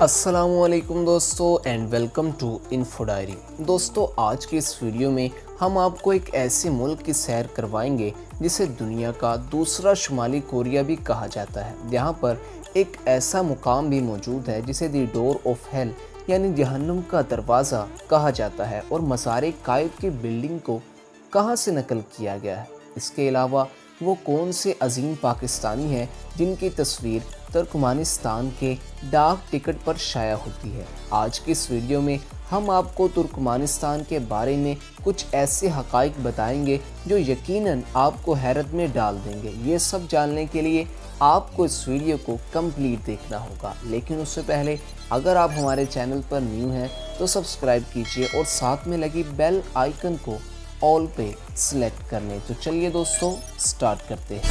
अस्सलाम वालेकुम दोस्तों and welcome to info diary. दोस्तों आज की इस वीडियो में हम आपको एक ऐसे मुल्क की सैर करवाएंगे जिसे दुनिया का दूसरा शुमाली कोरिया भी कहा जाता है। यहाँ पर एक ऐसा मुकाम भी मौजूद है जिसे दी डोर ऑफ हेल यानी जहन्नुम का दरवाज़ा कहा जाता है और मज़ार कायद की बिल्डिंग को कहाँ से नकल किया गया है। इसके अलावा वो कौन से अजीम पाकिस्तानी हैं जिनकी तस्वीर तुर्कमानिस्तान के डाक टिकट पर शाया होती है। आज की इस वीडियो में हम आपको तुर्कमानिस्तान के बारे में कुछ ऐसे हक़ाइक़ बताएंगे जो यकीनन आपको हैरत में डाल देंगे। ये सब जानने के लिए आपको इस वीडियो को कंप्लीट देखना होगा, लेकिन उससे पहले अगर आप हमारे चैनल पर न्यू हैं तो सब्सक्राइब कीजिए और साथ में लगी बेल आइकन को ऑल पे सिलेक्ट कर लें। तो चलिए दोस्तों स्टार्ट करते हैं।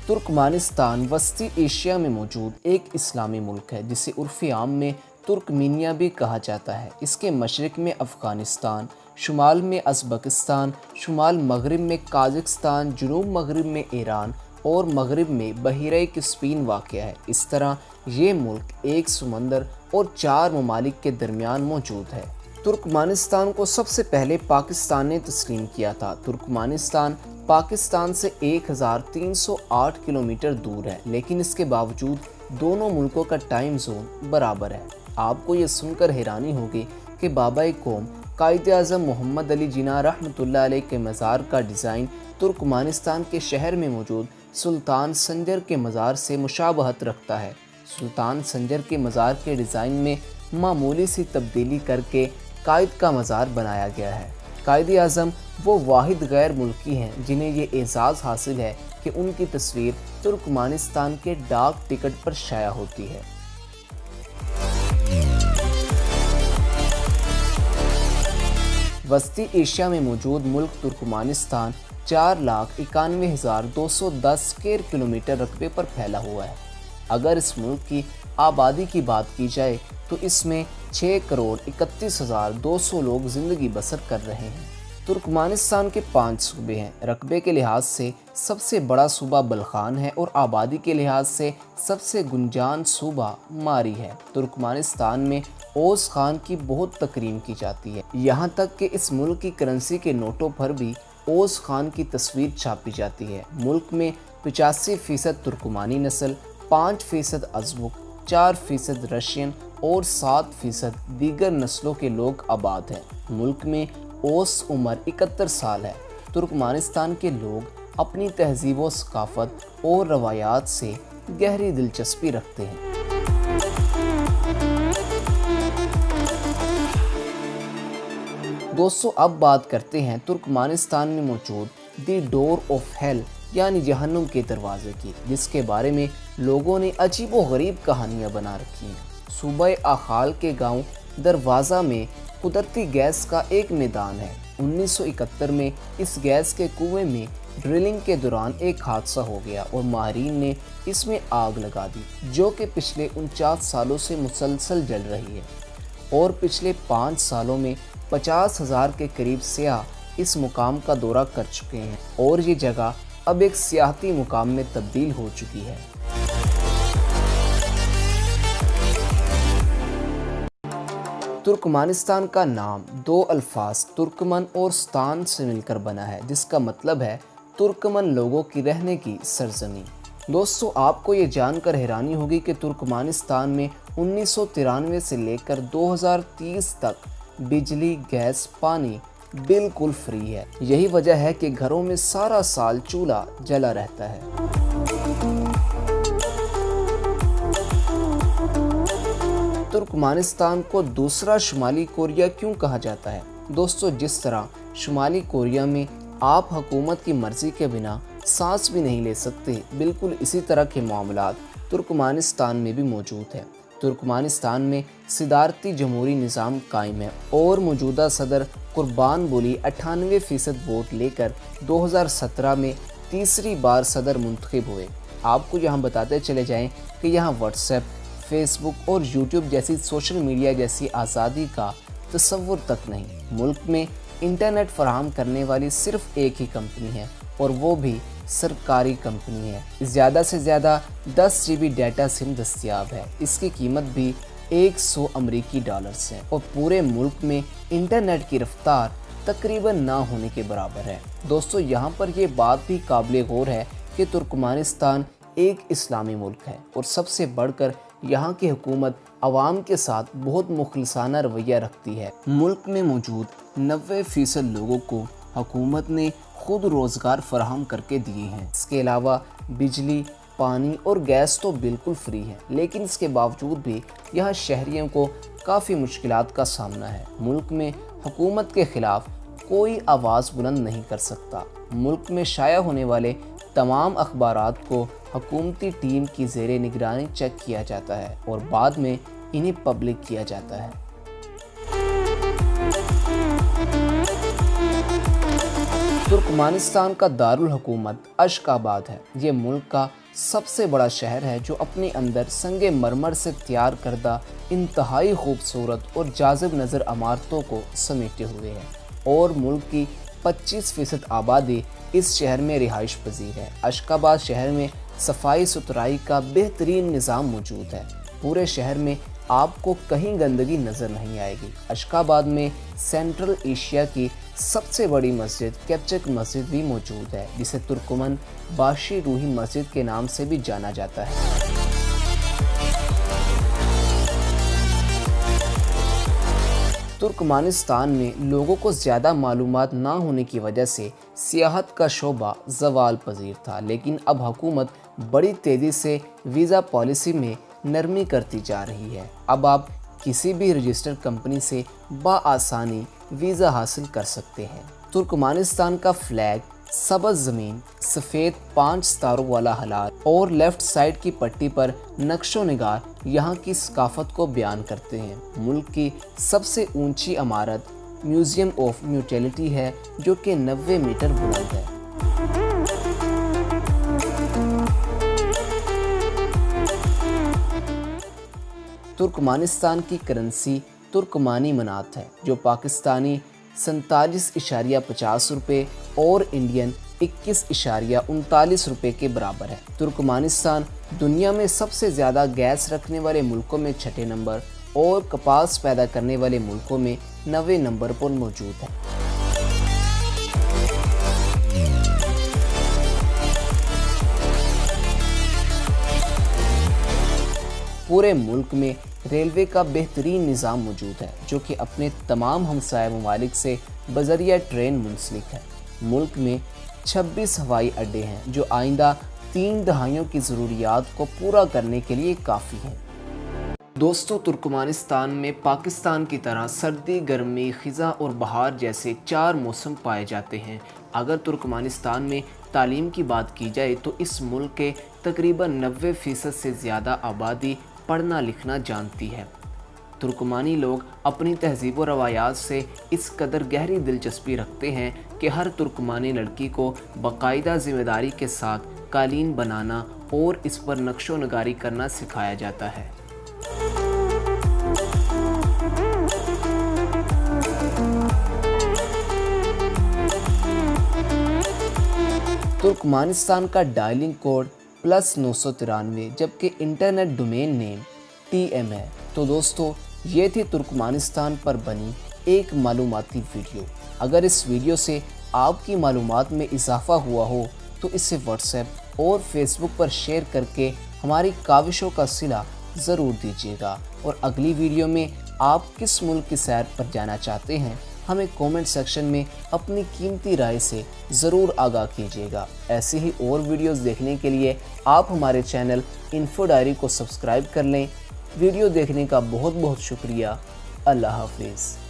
तुर्कमानिस्तान वस्ती एशिया में मौजूद एक इस्लामी मुल्क है जिसे उर्फ़ आम में तुर्कमेनिया भी कहा जाता है। इसके मशरिक़ में अफ़गानिस्तान, शुमाल में उज़्बेकिस्तान, शुमाल मगरिब में काज़ाख्स्तान, जनूब मगरिब में ईरान और मगरिब में बहीरे कस्पीन वाक़या है। इस तरह ये मुल्क एक समंदर और 4 ममालिक के दरमियान मौजूद है। तुर्कमानिस्तान को सबसे पहले पाकिस्तान ने तस्लीम किया था। तुर्कमानिस्तान पाकिस्तान से 1308 किलोमीटर दूर है, लेकिन इसके बावजूद दोनों मुल्कों का टाइम जोन बराबर है। आपको ये सुनकर हैरानी होगी कि बाबा कौम कायद-ए-आज़म मोहम्मद अली जिन्ना रहमतुल्लाह अलैह के मज़ार का डिज़ाइन तुर्कमानिस्तान के शहर में मौजूद सुल्तान संजर के मज़ार से मुशाबहत रखता है। सुल्तान संजर के मज़ार के डिज़ाइन में मामूली सी तब्दीली करके कायद का मज़ार बनाया गया है। कायद-ए-आज़म वो वाहिद गैर मुल्की हैं जिन्हें ये एज़ाज़ हासिल है कि उनकी तस्वीर तुर्कमानिस्तान के डाक टिकट पर शाया होती है। वस्ती एशिया में मौजूद मुल्क तुर्कमानिस्तान 4,91,210 स्क्वायर किलोमीटर रकबे पर फैला हुआ है। अगर इस मुल्क की आबादी की बात की जाए तो इसमें 6,31,200 लोग ज़िंदगी बसर कर रहे हैं। तुर्कमानिस्तान के 5 सूबे हैं। रकबे के लिहाज से सबसे बड़ा सूबा बलखान है और आबादी के लिहाज से सबसे गुंजान सूबा मारी है। तुर्कमानिस्तान में ओज़ खान की बहुत तकरीम की जाती है, यहाँ तक कि इस मुल्क की करेंसी के नोटों पर भी ओज़ खान की तस्वीर छापी जाती है। मुल्क में 85% तुर्कमानी नस्ल, 5% अज़बुक, 4% रशियन और 7% दीगर नस्लों के लोग आबाद हैं। मुल्क में औसत उम्र 71 साल है। तुर्कमानिस्तान के लोग अपनी तहज़ीब व सकाफ़त और रवायात से गहरी दिलचस्पी रखते हैं। दोस्तों अब बात करते हैं तुर्कमानिस्तान में मौजूद दी डोर ऑफ हेल यानी जहन्नुम के दरवाज़े की, जिसके बारे में लोगों ने अजीब व गरीब कहानियाँ बना रखी हैं। सूबे आखाल के गांव दरवाज़ा में कुदरती गैस का एक मैदान है। 1971 में इस गैस के कुएं में ड्रिलिंग के दौरान एक हादसा हो गया और माहिरीन ने इसमें आग लगा दी, जो कि पिछले 49 सालों से मुसलसल जल रही है और पिछले 5 सालों में 50,000 के करीब सियाह इस मुकाम का दौरा कर चुके हैं और ये जगह अब एक सियाहती मुकाम में तब्दील हो चुकी है। तुर्कमानिस्तान का नाम 2 अल्फाज तुर्कमन और स्तान से मिलकर बना है, जिसका मतलब है तुर्कमन लोगों की रहने की सरजमीन। दोस्तों आपको ये जानकर हैरानी होगी कि तुर्कमानिस्तान में 1993 से लेकर 2030 तक बिजली, गैस, पानी बिल्कुल फ्री है। यही वजह है कि घरों में सारा साल चूल्हा जला रहता है। तुर्कमानिस्तान को दूसरा शुमाली कोरिया क्यों कहा जाता है? दोस्तों जिस तरह शुमाली कोरिया में आप हुकूमत की मर्ज़ी के बिना सांस भी नहीं ले सकते, बिल्कुल इसी तरह के मामलात तुर्कमानिस्तान में भी मौजूद है। तुर्कमानिस्तान में सिदारती जमहूरी निज़ाम कायम है और मौजूदा सदर कुर्बानबुली 98% वोट लेकर 2017 में तीसरी बार सदर मुंतखब हुए। आपको यहाँ बताते चले जाएं कि यहाँ व्हाट्सएप, फेसबुक और यूट्यूब जैसी सोशल मीडिया जैसी आज़ादी का तसव्वुर तक नहीं। मुल्क में इंटरनेट फराहम करने वाली सिर्फ एक ही कंपनी है और वो भी सरकारी कंपनी है। ज़्यादा से ज़्यादा 10 GB डाटा सिम दस्तियाब है। इसकी कीमत भी 100 अमेरिकी डॉलर्स है और पूरे मुल्क में इंटरनेट की रफ्तार तकरीबन ना होने के बराबर है। दोस्तों, यहाँ पर ये बात भी काबिल गौर है कि तुर्कमानिस्तान एक इस्लामी मुल्क है और सबसे बढ़कर यहाँ की हुकूमत आवाम के साथ बहुत मुखलिसाना रवैया रखती है। मुल्क में मौजूद 90% लोगों को हुकूमत ने खुद रोज़गार फराहम करके दिए हैं। इसके अलावा बिजली, पानी और गैस तो बिल्कुल फ्री है, लेकिन इसके बावजूद भी यहाँ शहरियों को काफ़ी मुश्किलात का सामना है। मुल्क में हुकूमत के ख़िलाफ़ कोई आवाज़ बुलंद नहीं कर सकता। मुल्क में शाया होने वाले तमाम अखबारात को हुकूमती टीम की ज़ेरे निगरानी चेक किया जाता है और बाद में इन्हें पब्लिक किया जाता है। तुर्कमानिस्तान का दारुल हुकूमत अशकाबाद है। ये मुल्क का सबसे बड़ा शहर है जो अपने अंदर संगे मरमर से तैयार करदा इंतहाई खूबसूरत और जाज़िब नज़र इमारतों को समेटे हुए है और मुल्क की 25% आबादी इस शहर में रिहाइश पजीर है। अशकाबाद शहर में सफाई सुथराई का बेहतरीन निज़ाम मौजूद है। पूरे शहर में आपको कहीं गंदगी नज़र नहीं आएगी। अशकाबाद में सेंट्रल एशिया की सबसे बड़ी मस्जिद कैप्चक मस्जिद भी मौजूद है, जिसे तुर्कमन बाशी रूही मस्जिद के नाम से भी जाना जाता है। तुर्कमानिस्तान में लोगों को ज़्यादा मालूमात ना होने की वजह से सियाहत का शोबा ज़वाल पजीर था, लेकिन अब हुकूमत बड़ी तेज़ी से वीज़ा पॉलिसी में नरमी करती जा रही है। अब आप किसी भी रजिस्टर्ड कंपनी से बआसानी वीज़ा हासिल कर सकते हैं। तुर्कमानिस्तान का फ्लैग सबज ज़मीन, सफ़ेद 5 सितारों वाला हलाल और लेफ़्ट साइड की पट्टी पर नक्शो निगार यहाँ की सकाफ़त को बयान करते हैं। मुल्क की सबसे ऊंची इमारत म्यूज़ियम ऑफ म्यूटिलिटी है, जो कि 90 मीटर बुलंद है। तुर्कमानिस्तान की करेंसी तुर्कमानी मनात है, जो पाकिस्तानी 47.50 रुपये और इंडियन 21.39 रुपये के बराबर है। तुर्कमानिस्तान दुनिया में सबसे ज़्यादा गैस रखने वाले मुल्कों में 6ठे नंबर और कपास पैदा करने वाले मुल्कों में 9वें नंबर पर मौजूद है। पूरे मुल्क में रेलवे का बेहतरीन निज़ाम मौजूद है, जो कि अपने तमाम हमसाया ममालिक से बज़रिया ट्रेन मुंसलिक है। मुल्क में 26 हवाई अड्डे हैं, जो आइंदा 3 दहाइयों की ज़रूरियात को पूरा करने के लिए काफ़ी हैं। दोस्तों, तुर्कमानिस्तान में पाकिस्तान की तरह सर्दी, गर्मी, ख़िज़ा और बहार जैसे 4 मौसम पाए जाते हैं। अगर तुर्कमानिस्तान में तालीम की बात की जाए तो इस मुल्क के तकरीबन 90% से ज़्यादा आबादी पढ़ना लिखना जानती है। तुर्कमानी लोग अपनी तहज़ीब व रवायात से इस कदर गहरी दिलचस्पी रखते हैं कि हर तुर्कमानी लड़की को बाकायदा ज़िम्मेदारी के साथ कालीन बनाना और इस पर नक्शो नगारी करना सिखाया जाता है। तुर्कमानिस्तान का डायलिंग कोड +993, जबकि इंटरनेट डोमेन नेम TM है। तो दोस्तों, ये थी तुर्कमानिस्तान पर बनी एक मालूमाती वीडियो। अगर इस वीडियो से आपकी मालूमात में इजाफ़ा हुआ हो तो इसे व्हाट्सएप और फेसबुक पर शेयर करके हमारी काविशों का सिला ज़रूर दीजिएगा। और अगली वीडियो में आप किस मुल्क की सैर पर जाना चाहते हैं, हमें कमेंट सेक्शन में अपनी कीमती राय से ज़रूर आगाह कीजिएगा। ऐसे ही और वीडियोस देखने के लिए आप हमारे चैनल इन्फो डायरी को सब्सक्राइब कर लें। वीडियो देखने का बहुत बहुत शुक्रिया। अल्लाह हाफिज़।